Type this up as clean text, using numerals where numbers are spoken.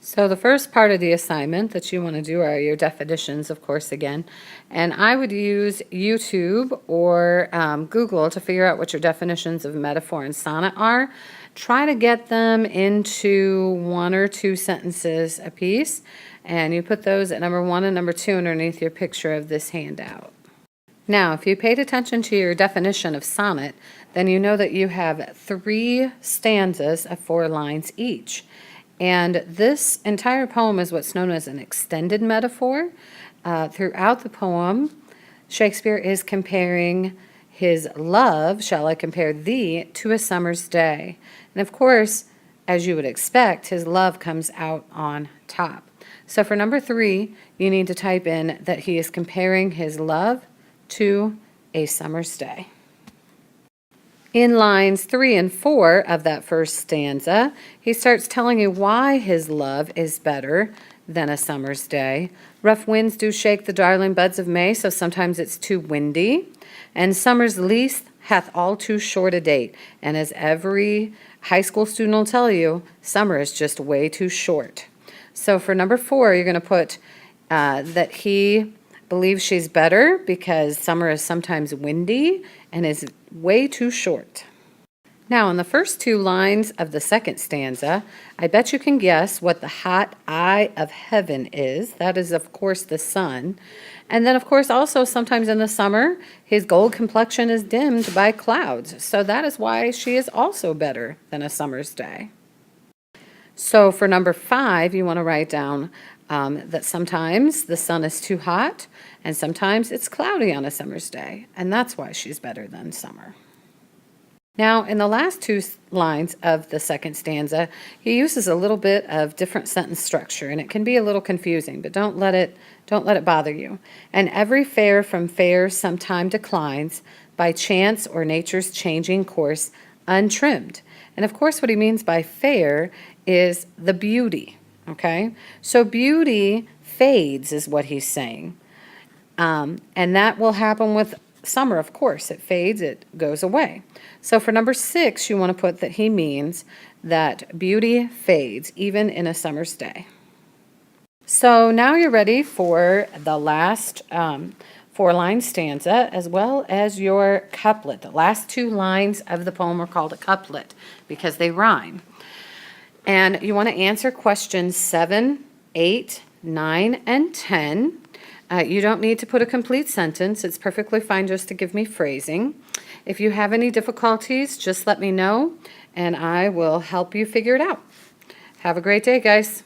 So the first part of the assignment that you want to do are your definitions, of course, again. And I would use YouTube or Google to figure out what your definitions of metaphor and sonnet are. Try to get them into 1 or 2 sentences a piece. And you put those at number 1 and number 2 underneath your picture of this handout. Now, if you paid attention to your definition of sonnet, then you know that you have 3 stanzas of 4 lines each. And this entire poem is what's known as an extended metaphor. Throughout the poem, Shakespeare is comparing his love, shall I compare thee, to a summer's day. And of course, as you would expect, his love comes out on top. So for number 3, you need to type in that he is comparing his love to a summer's day. In lines 3 and 4 of that first stanza, he starts telling you why his love is better than a summer's day. Rough winds do shake the darling buds of May, so sometimes it's too windy. And summer's lease hath all too short a date. And as every high school student will tell you, summer is just way too short. So for number 4, you're going to put that he believes she's better because summer is sometimes windy and is way too short. Now, in the first 2 lines of the second stanza, I bet you can guess what the hot eye of heaven is. That is, of course, the sun. And then, of course, also sometimes in the summer, his gold complexion is dimmed by clouds. So that is why she is also better than a summer's day. So for number 5, you want to write down that sometimes the sun is too hot and sometimes it's cloudy on a summer's day, and that's why she's better than summer. Now, in the last 2 lines of the second stanza, he uses a little bit of different sentence structure, and it can be a little confusing, but don't let it bother you. And every fair from fair sometime declines by chance or nature's changing course untrimmed. And of course, what he means by fair is the beauty. Okay, so beauty fades is what he's saying. And that will happen with summer, of course. It fades, it goes away. So for number 6, you want to put that he means that beauty fades even in a summer's day. So now you're ready for the last 4-line stanza as well as your couplet. The last 2 lines of the poem are called a couplet because they rhyme. And you want to answer questions 7, 8, 9, and 10. You don't need to put a complete sentence. It's perfectly fine just to give me phrasing. If you have any difficulties, just let me know, and I will help you figure it out. Have a great day, guys.